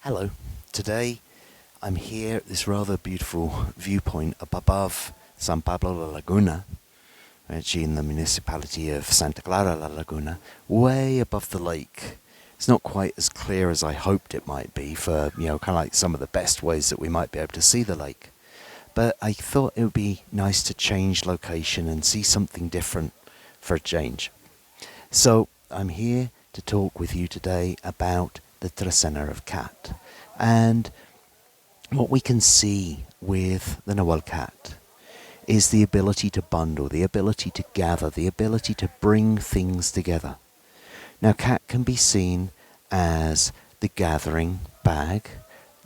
Hello. Today I'm here at this rather beautiful viewpoint up above San Pablo La Laguna, actually in the municipality of Santa Clara La Laguna, way above the lake. It's not quite as clear as I hoped it might be for, kind of like some of the best ways that we might be able to see the lake. But I thought it would be nice to change location and see something different for a change. So I'm here to talk with you today about the Trecena of cat. And what we can see with the Nahual cat is the ability to bundle, the ability to gather, the ability to bring things together. Now, cat can be seen as the gathering bag,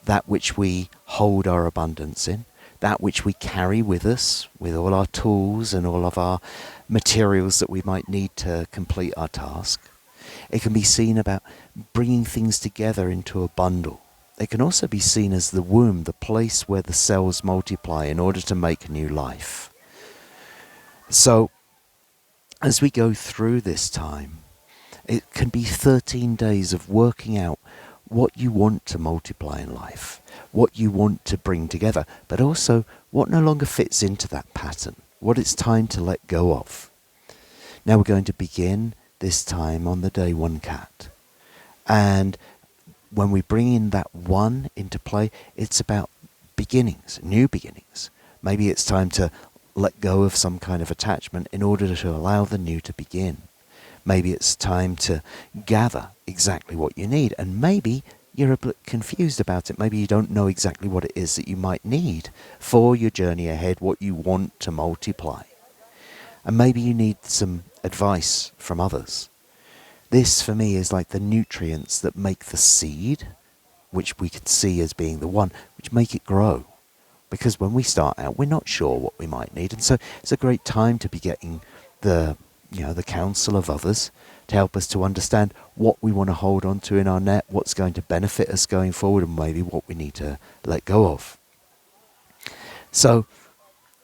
that which we hold our abundance in, that which we carry with us, with all our tools and all of our materials that we might need to complete our task. It can be seen about bringing things together into a bundle. It can also be seen as the womb, the place where the cells multiply in order to make new life. So, as we go through this time, it can be 13 days of working out what you want to multiply in life, what you want to bring together, but also what no longer fits into that pattern, what it's time to let go of. Now we're going to begin this time on the day one cat. And when we bring in that one into play, it's about beginnings, new beginnings. Maybe it's time to let go of some kind of attachment in order to allow the new to begin. Maybe it's time to gather exactly what you need. And maybe you're a bit confused about it. Maybe you don't know exactly what it is that you might need for your journey ahead, what you want to multiply. And maybe you need some advice from others. This, for me, is like the nutrients that make the seed, which we can see as being the one, which make it grow. Because when we start out, we're not sure what we might need. And so it's a great time to be getting the counsel of others to help us to understand what we want to hold on to in our net, what's going to benefit us going forward, and maybe what we need to let go of. So,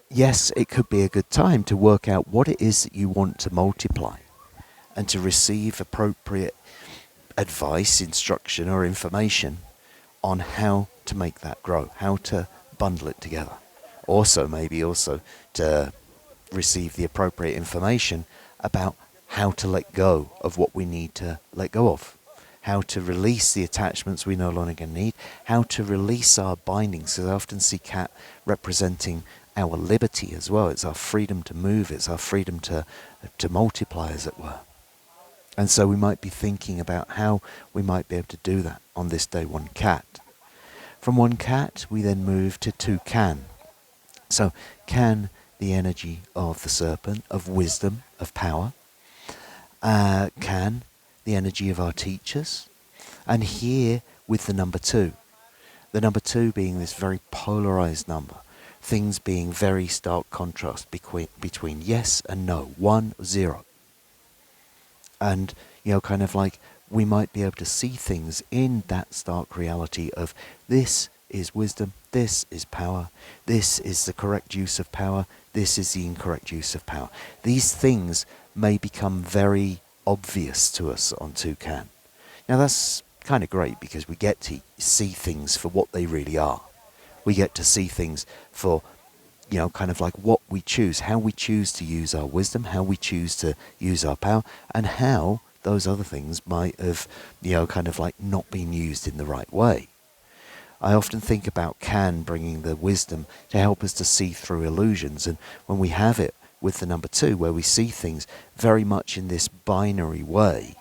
yes, it could be a good time to work out what it is that you want to multiply and to receive appropriate advice, instruction, or information on how to make that grow, how to bundle it together. Maybe to receive the appropriate information about how to let go of what we need to let go of, how to release the attachments we no longer need, how to release our bindings. Because I often see cat representing our liberty as well. It's our freedom to move, it's our freedom to multiply, as it were. And so we might be thinking about how we might be able to do that on this day one cat. From one cat, we then move to two can. So can, the energy of the serpent, of wisdom, of power. Can, the energy of our teachers. And here with the number two. The number two being this very polarized number. Things being very stark contrast between yes and no. 1, 0. And, kind of like we might be able to see things in that stark reality of this is wisdom, this is power, this is the correct use of power, this is the incorrect use of power. These things may become very obvious to us on Toucan. Now that's kind of great because we get to see things for what they really are. We get to see things for kind of like what we choose, how we choose to use our wisdom, how we choose to use our power, and how those other things might have, kind of like not been used in the right way. I often think about Can bringing the wisdom to help us to see through illusions, and when we have it with the number two, where we see things very much in this binary way,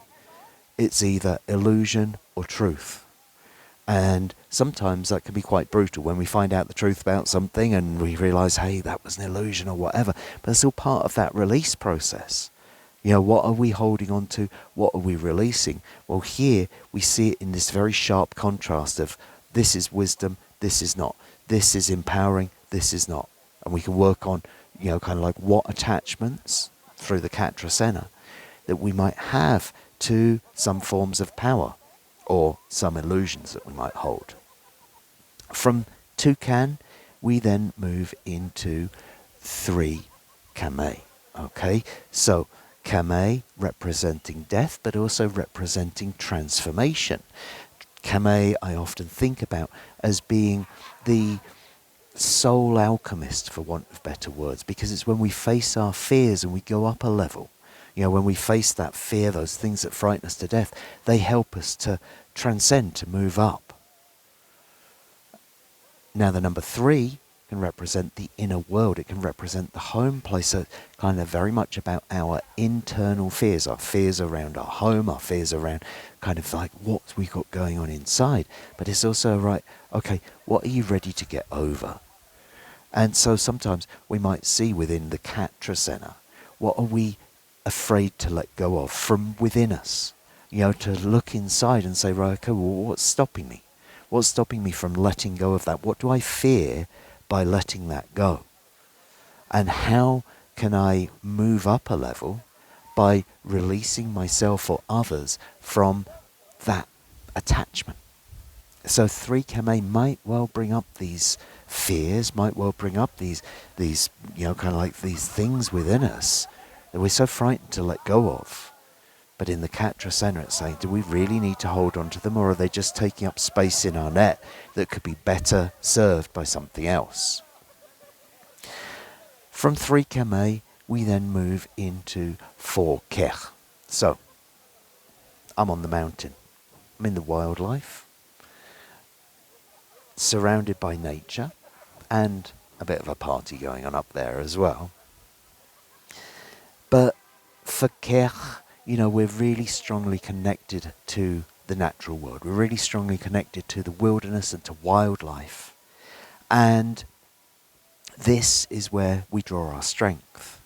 it's either illusion or truth. And sometimes that can be quite brutal when we find out the truth about something and we realise, hey, that was an illusion or whatever. But it's all part of that release process. What are we holding on to? What are we releasing? Well, here we see it in this very sharp contrast of this is wisdom, this is not. This is empowering, this is not. And we can work on, kind of like what attachments through the cat Trecena that we might have to some forms of power, or some illusions that we might hold. From two Can, we then move into 3 Kame. Okay, so Kame representing death, but also representing transformation. Kame I often think about as being the soul alchemist, for want of better words, because it's when we face our fears and we go up a level. When we face that fear, those things that frighten us to death, they help us to transcend, to move up. Now the number 3 can represent the inner world. It can represent the home place. So kind of very much about our internal fears, our fears around our home, our fears around kind of like what we got going on inside. But it's also right, okay, what are you ready to get over? And so sometimes we might see within the cat Trecena, what are we afraid to let go of from within us? To look inside and say, right, okay, well, what's stopping me? What's stopping me from letting go of that? What do I fear by letting that go? And how can I move up a level by releasing myself or others from that attachment? So 3 Kame might well bring up these fears, might well bring up these kind of like these things within us that we're so frightened to let go of. But in the cat Trecena, it's saying, do we really need to hold on to them, or are they just taking up space in our net that could be better served by something else? From 3 Kame, we then move into 4 Kech. So, I'm on the mountain. I'm in the wildlife, surrounded by nature, and a bit of a party going on up there as well. But for Kech, we're really strongly connected to the natural world. We're really strongly connected to the wilderness and to wildlife. And this is where we draw our strength.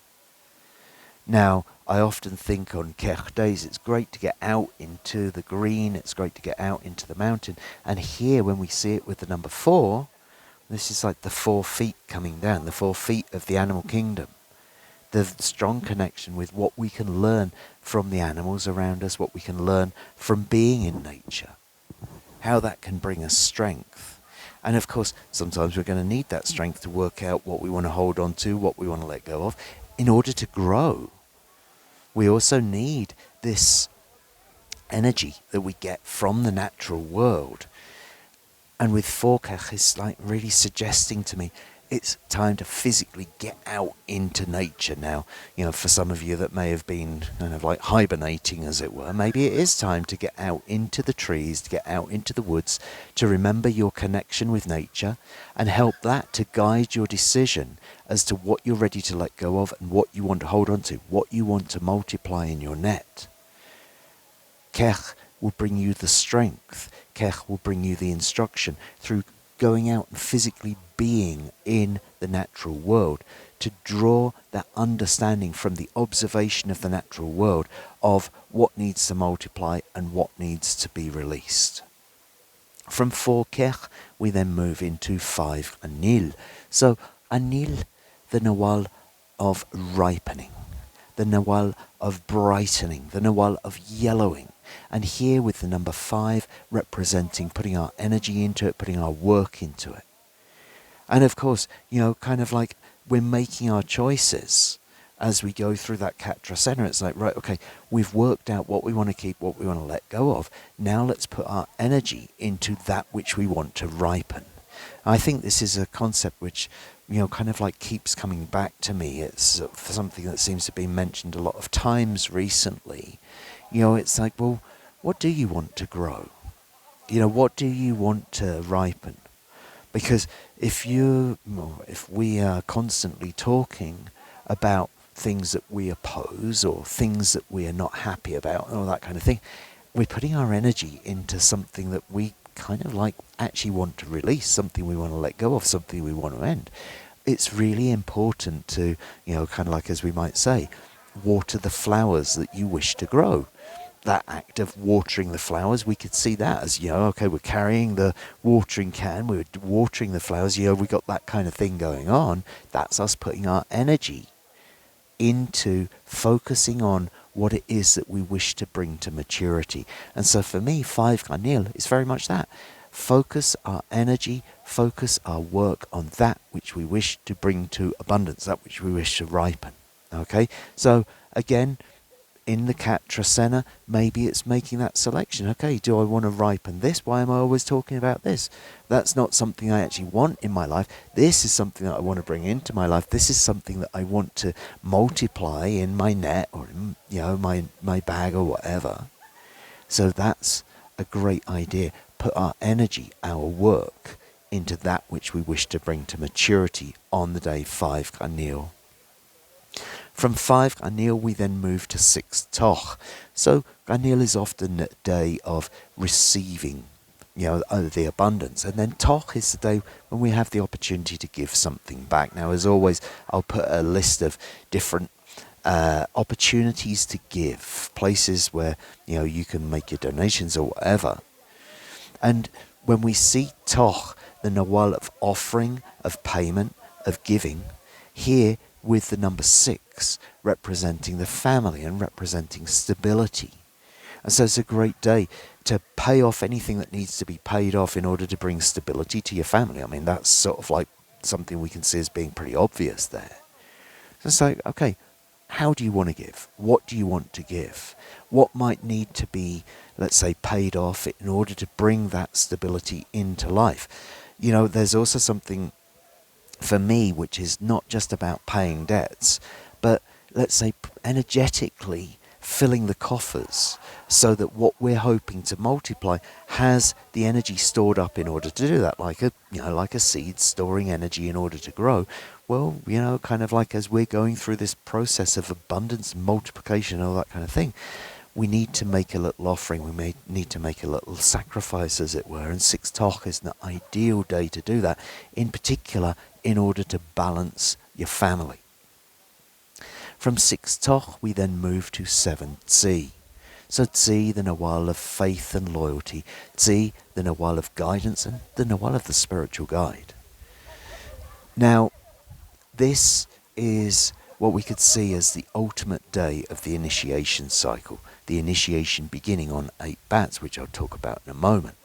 Now, I often think on Kech days, it's great to get out into the green, it's great to get out into the mountain. And here, when we see it with the number 4, this is like the 4 feet coming down, the 4 feet of the animal kingdom. The strong connection with what we can learn from the animals around us, what we can learn from being in nature, how that can bring us strength. And of course, sometimes we're going to need that strength to work out what we want to hold on to, what we want to let go of, in order to grow. We also need this energy that we get from the natural world. And with 4 Kech, it's like really suggesting to me, it's time to physically get out into nature now. For some of you that may have been kind of like hibernating, as it were, maybe it is time to get out into the trees, to get out into the woods, to remember your connection with nature and help that to guide your decision as to what you're ready to let go of and what you want to hold on to, what you want to multiply in your net. Kech will bring you the strength. Kech will bring you the instruction through going out and physically being in the natural world to draw that understanding from the observation of the natural world of what needs to multiply and what needs to be released. From 4 Kech, we then move into 5 Anil. So Anil, the Nawal of ripening, the Nawal of brightening, the Nawal of yellowing. And here with the number 5 representing putting our energy into it, putting our work into it. And of course, kind of like we're making our choices as we go through that cat Trecena. It's like, right, okay, we've worked out what we want to keep, what we want to let go of. Now let's put our energy into that which we want to ripen. I think this is a concept which, kind of like keeps coming back to me. It's something that seems to be mentioned a lot of times recently. It's like, well, what do you want to grow? What do you want to ripen? Because if we are constantly talking about things that we oppose or things that we are not happy about and all that kind of thing, we're putting our energy into something that we kind of like actually want to release, something we want to let go of, something we want to end. It's really important to, kind of like, as we might say, water the flowers that you wish to grow. That act of watering the flowers, we could see that as, okay, we're carrying the watering can, we're watering the flowers, we got that kind of thing going on. That's us putting our energy into focusing on what it is that we wish to bring to maturity. And so for me, 5 Kanil is very much that. Focus our energy, focus our work on that which we wish to bring to abundance, that which we wish to ripen. Okay? So again, in the cat Trecena, maybe it's making that selection. Okay, do I want to ripen this? Why am I always talking about this? That's not something I actually want in my life. This is something that I want to bring into my life. This is something that I want to multiply in my net or in, my bag or whatever. So that's a great idea. Put our energy, our work, into that which we wish to bring to maturity on the day 5 Ganil. From 5 Ganil we then move to 6 Toch. So Ganil is often a day of receiving, the abundance. And then Toch is the day when we have the opportunity to give something back. Now, as always, I'll put a list of different opportunities to give, places where, you can make your donations or whatever. And when we see Toch, the Nawal of offering, of payment, of giving, here with the number 6 representing the family and representing stability. And so it's a great day to pay off anything that needs to be paid off in order to bring stability to your family. I mean, that's sort of like something we can see as being pretty obvious there. So it's like, okay, how do you want to give? What do you want to give? What might need to be, let's say, paid off in order to bring that stability into life? There's also something for me which is not just about paying debts, but let's say energetically filling the coffers so that what we're hoping to multiply has the energy stored up in order to do that, like a seed storing energy in order to grow. Well, kind of like as we're going through this process of abundance, multiplication, all that kind of thing, we need to make a little offering. We may need to make a little sacrifice, as it were. And 6 Toch is an ideal day to do that, in particular, in order to balance your family. From 6 Toch, we then move to 7 Tz'i. So Tz'i, the Nawal of faith and loyalty. Tz'i, the Nawal of guidance, and the Nawal of the spiritual guide. Now, this is what we could see as the ultimate day of the initiation cycle, the initiation beginning on 8 bats, which I'll talk about in a moment.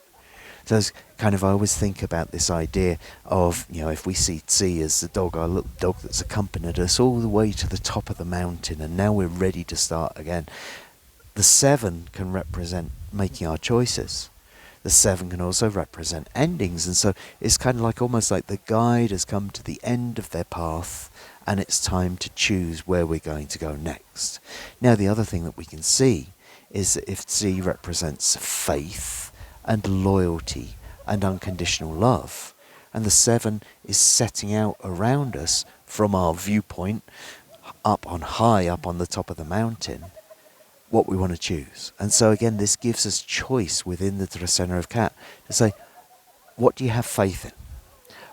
So it's kind of, I always think about this idea of, if we see Tz'i as the dog, our little dog that's accompanied us all the way to the top of the mountain, and now we're ready to start again. The 7 can represent making our choices. The 7 can also represent endings, and so it's kind of like almost like the guide has come to the end of their path, and it's time to choose where we're going to go next. Now, the other thing that we can see is that if Tz'i represents faith and loyalty and unconditional love, and the 7 is setting out around us from our viewpoint, up on high, up on the top of the mountain, what we want to choose. And so again, this gives us choice within the Trecena of Cat to say, what do you have faith in?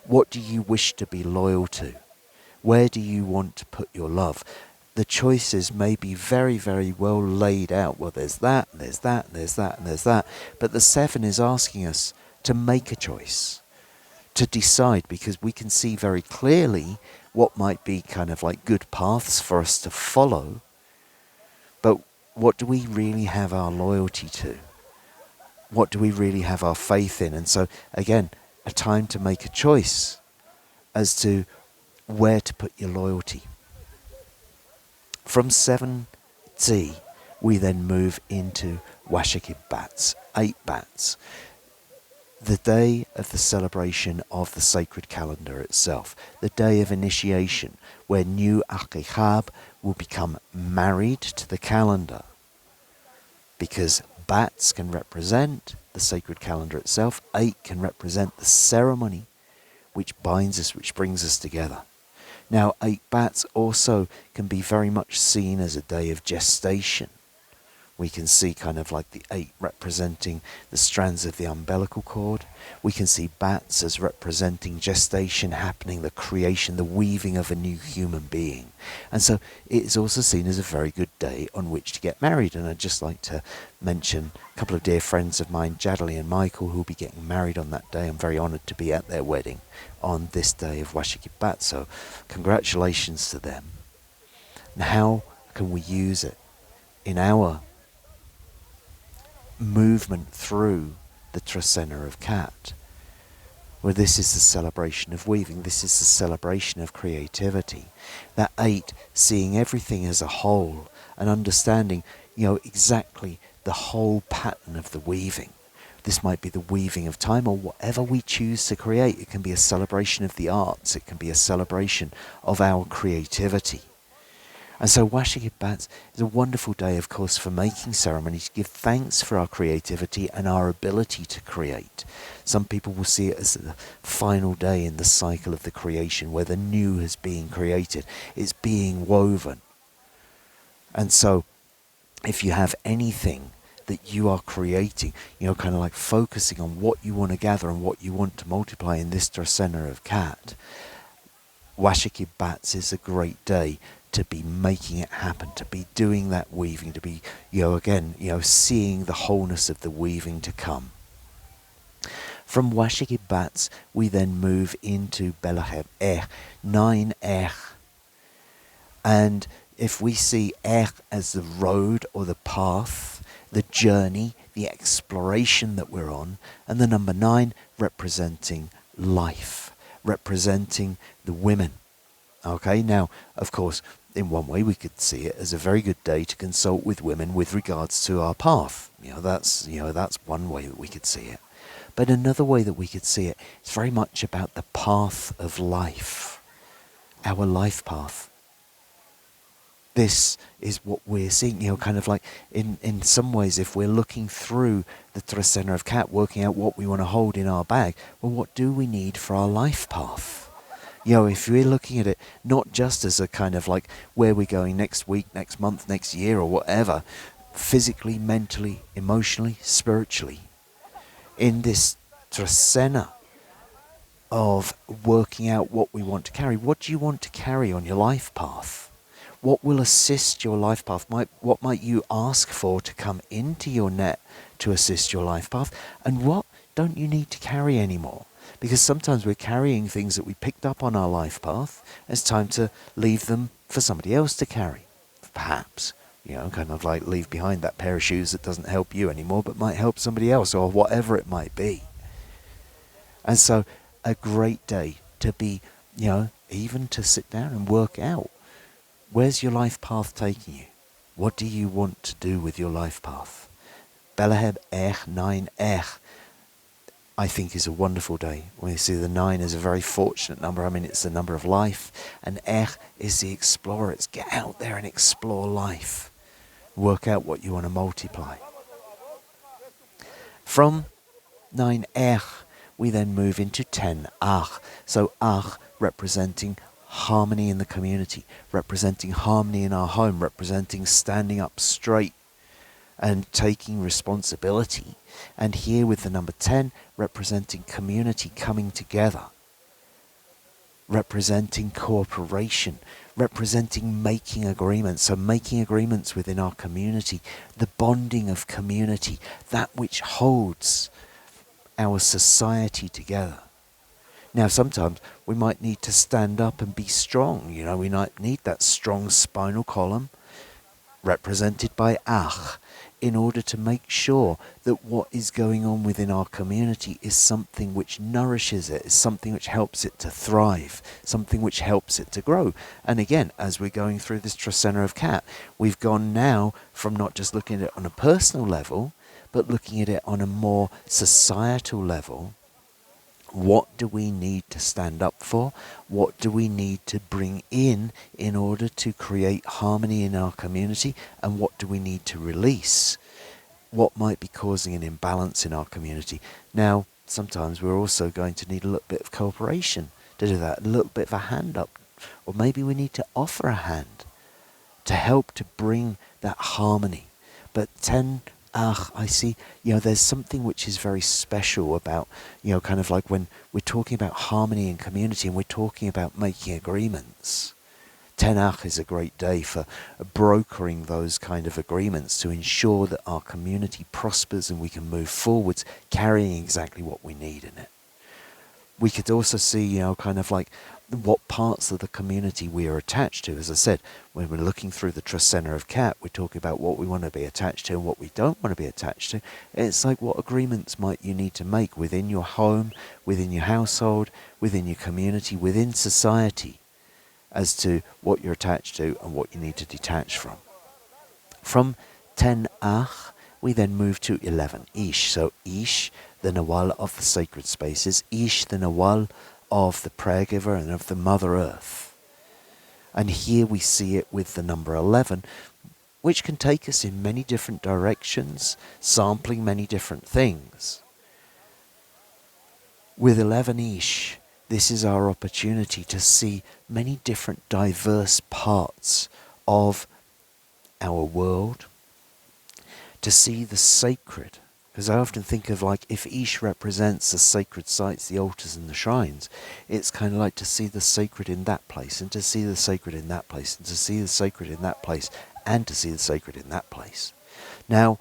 What do you wish to be loyal to? Where do you want to put your love? The choices may be very, very well laid out. Well, there's that, and there's that, and there's that, and there's that. But the 7 is asking us to make a choice, to decide, because we can see very clearly what might be kind of like good paths for us to follow. But what do we really have our loyalty to? What do we really have our faith in? And so, again, a time to make a choice as to where to put your loyalty. From 7 Tz'i, we then move into Washakib Bats, 8 Bats, the day of the celebration of the sacred calendar itself, the day of initiation, where new Akihab will become married to the calendar. Because bats can represent the sacred calendar itself, 8 can represent the ceremony which binds us, which brings us together. Now, 8 bats also can be very much seen as a day of gestation. We can see kind of like the 8 representing the strands of the umbilical cord. We can see bats as representing gestation happening, the creation, the weaving of a new human being. And so it is also seen as a very good day on which to get married. And I'd just like to mention a couple of dear friends of mine, Jadali and Michael, who will be getting married on that day. I'm very honoured to be at their wedding on this day of Washakib Bat. So congratulations to them. And how can we use it in our movement through the Trecena of Cat, where this is the celebration of weaving, this is the celebration of creativity. That 8, seeing everything as a whole, and understanding, exactly the whole pattern of the weaving. This might be the weaving of time, or whatever we choose to create. It can be a celebration of the arts. It can be a celebration of our creativity. And so Washikib Bats is a wonderful day, of course, for making ceremony, to give thanks for our creativity and our ability to create. Some people will see it as the final day in the cycle of the creation, where the new has been created. It's being woven. And so if you have anything that you are creating, kind of like focusing on what you want to gather and what you want to multiply in this Trecena of Cat, Washikib Bats is a great day to be making it happen, to be doing that weaving, to be, seeing the wholeness of the weaving to come. From Washikib Bats, we then move into Belaheb 9 And if we see as the road or the path, the journey, the exploration that we're on, and the number 9 representing life, representing the women. Okay, now, of course, in one way we could see it as a very good day to consult with women with regards to our path. That's one way that we could see it. But another way that we could see it is very much about the path of life, our life path. This is what we're seeing, kind of like in some ways, if we're looking through the Trecena of Cat, working out what we want to hold in our bag, well, what do we need for our life path? If we're looking at it not just as a kind of like where we're going next week, next month, next year, or whatever, physically, mentally, emotionally, spiritually, in this Trecena of working out what we want to carry, what do you want to carry on your life path? What will assist your life path? What might you ask for to come into your net to assist your life path? And what don't you need to carry anymore? Because sometimes we're carrying things that we picked up on our life path. It's time to leave them for somebody else to carry, perhaps. Kind of like leave behind that pair of shoes that doesn't help you anymore, but might help somebody else, or whatever it might be. And so a great day to be, even to sit down and work out, where's your life path taking you? What do you want to do with your life path? Belaheb 9 I think is a wonderful day. We see the 9 is a very fortunate number. I mean, it's the number of life, and is the explorer. It's get out there and explore life. Work out what you want to multiply. From 9 we then move into 10 So representing harmony in the community, representing harmony in our home, representing standing up straight and taking responsibility. And here with the number 10, representing community coming together, representing cooperation, representing making agreements. So making agreements within our community, the bonding of community, that which holds our society together. Now, sometimes we might need to stand up and be strong. We might need that strong spinal column, represented by in order to make sure that what is going on within our community is something which nourishes it, is something which helps it to thrive, something which helps it to grow. And again, as we're going through this Trecena of Cat, we've gone now from not just looking at it on a personal level, but looking at it on a more societal level. What do we need to stand up for? What do we need to bring in order to create harmony in our community? And what do we need to release? What might be causing an imbalance in our community? Now, sometimes we're also going to need a little bit of cooperation to do that, a little bit of a hand up. Or maybe we need to offer a hand to help to bring that harmony. But 10 I see, there's something which is very special about, kind of like when we're talking about harmony and community and we're talking about making agreements. 10 is a great day for brokering those kind of agreements to ensure that our community prospers and we can move forwards, carrying exactly what we need in it. We could also see, kind of like what parts of the community we are attached to. As I said, when we're looking through the Trecena of Cat, we're talking about what we want to be attached to and what we don't want to be attached to. It's like, what agreements might you need to make within your home, within your household, within your community, within society, as to what you're attached to and what you need to detach from. From 10 Ach, we then move to 11 Ish. So Ish, the Nawal of the sacred spaces, Ish, the Nawal of the prayer giver and of the Mother Earth. And here we see it with the number 11, which can take us in many different directions, sampling many different things. With 11 Ish, this is our opportunity to see many different diverse parts of our world, to see the sacred. Because I often think of, like, if Ish represents the sacred sites, the altars and the shrines, it's kind of like to see the sacred in that place, and to see the sacred in that place, and to see the sacred in that place, and to see the sacred in that place. Now,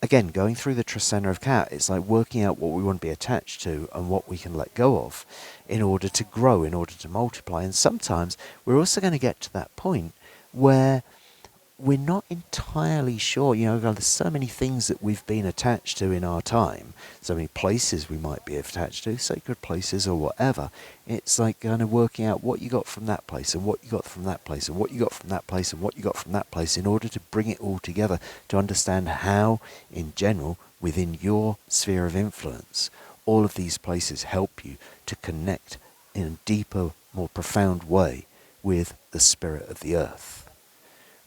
again, going through the Trecena of Cat, it's like working out what we want to be attached to and what we can let go of in order to grow, in order to multiply. And sometimes we're also going to get to that point where we're not entirely sure, there's so many things that we've been attached to in our time, so many places we might be attached to, sacred places or whatever. It's like kind of working out what you got from that place, and what you got from that place, and what you got from that place, and what you got from that place, in order to bring it all together to understand how, in general, within your sphere of influence, all of these places help you to connect in a deeper, more profound way with the spirit of the earth.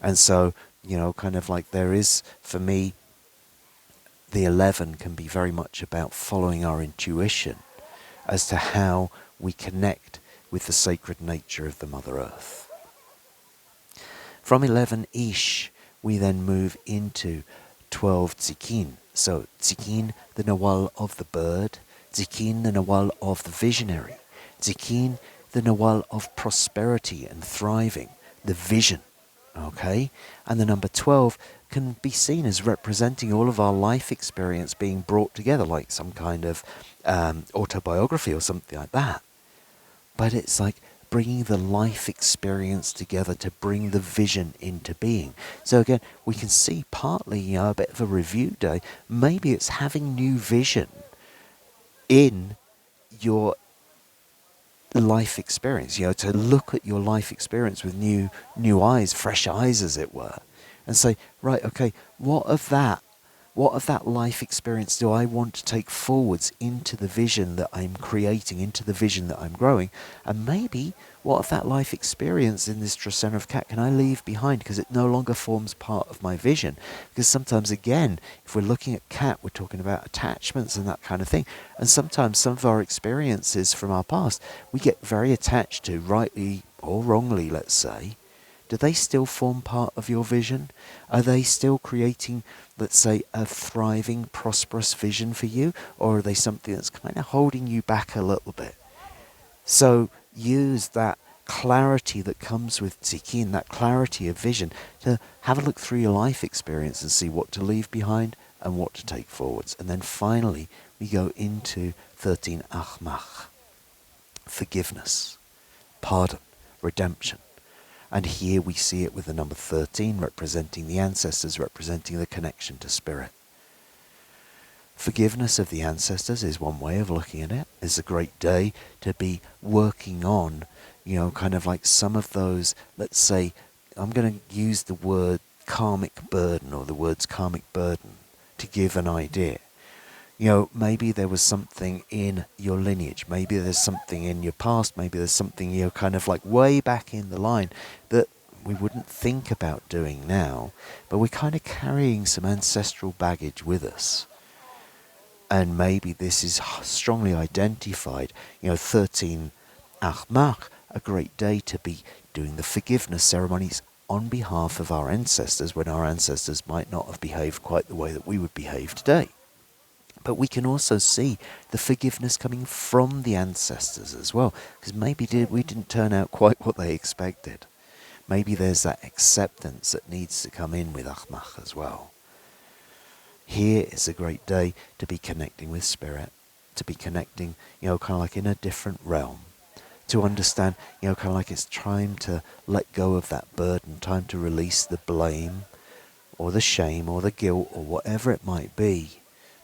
And so, kind of like there is, for me, the 11 can be very much about following our intuition as to how we connect with the sacred nature of the Mother Earth. From 11 Ish, we then move into 12 Tz'ikin. So Tz'ikin, the Nawal of the bird, Tz'ikin, the Nawal of the visionary, Tz'ikin, the Nawal of prosperity and thriving, the vision. Okay, and the number 12 can be seen as representing all of our life experience being brought together, like some kind of autobiography or something like that. But it's like bringing the life experience together to bring the vision into being. So again, we can see partly, a bit of a review day. Maybe it's having new vision in your life experience, to look at your life experience with new eyes, fresh eyes as it were, and say, right, okay, what of that life experience do I want to take forwards into the vision that I'm creating, into the vision that I'm growing? And maybe what of that life experience in this Trecena of Cat can I leave behind because it no longer forms part of my vision? Because sometimes, again, if we're looking at Cat, we're talking about attachments and that kind of thing. And sometimes some of our experiences from our past, we get very attached to, rightly or wrongly, let's say. Do they still form part of your vision? Are they still creating, let's say, a thriving, prosperous vision for you? Or are they something that's kind of holding you back a little bit? So use that clarity that comes with Tz'ikin, that clarity of vision, to have a look through your life experience and see what to leave behind and what to take forwards. And then finally, we go into 13 Ajmak, forgiveness, pardon, redemption. And here we see it with the number 13, representing the ancestors, representing the connection to spirit. Forgiveness of the ancestors is one way of looking at it. It's a great day to be working on, kind of like some of those, let's say, I'm going to use the word karmic burden, or the words karmic burden, to give an idea. Maybe there was something in your lineage, maybe there's something in your past, maybe there's something, kind of like way back in the line that we wouldn't think about doing now, but we're kind of carrying some ancestral baggage with us. And maybe this is strongly identified. 13 Ajmak, a great day to be doing the forgiveness ceremonies on behalf of our ancestors when our ancestors might not have behaved quite the way that we would behave today. But we can also see the forgiveness coming from the ancestors as well, because maybe we didn't turn out quite what they expected. Maybe there's that acceptance that needs to come in with Ajmak as well. Here is a great day to be connecting with spirit, to be connecting, kind of like in a different realm, to understand, kind of like it's time to let go of that burden, time to release the blame or the shame or the guilt or whatever it might be.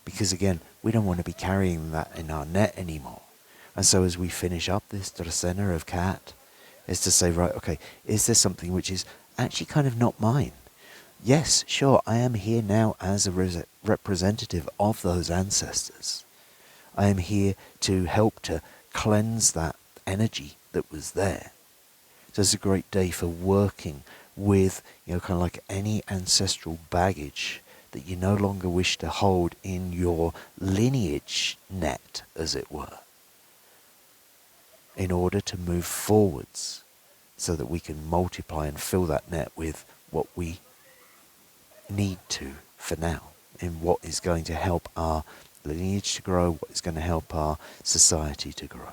Because again, we don't want to be carrying that in our net anymore. And so as we finish up this Trecena of Cat, is to say, right, okay, is there something which is actually kind of not mine? yes, sure, I am here now as a representative of those ancestors. I am here to help to cleanse that energy that was there. So it's a great day for working with, kind of like any ancestral baggage that you no longer wish to hold in your lineage net, as it were, in order to move forwards so that we can multiply and fill that net with what we need to for now, in what is going to help our lineage to grow, what is going to help our society to grow.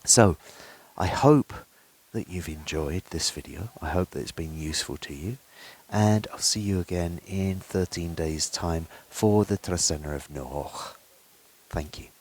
So, I hope that you've enjoyed this video. I hope that it's been useful to you. And I'll see you again in 13 days' time for the Trecena of Noach. Thank you.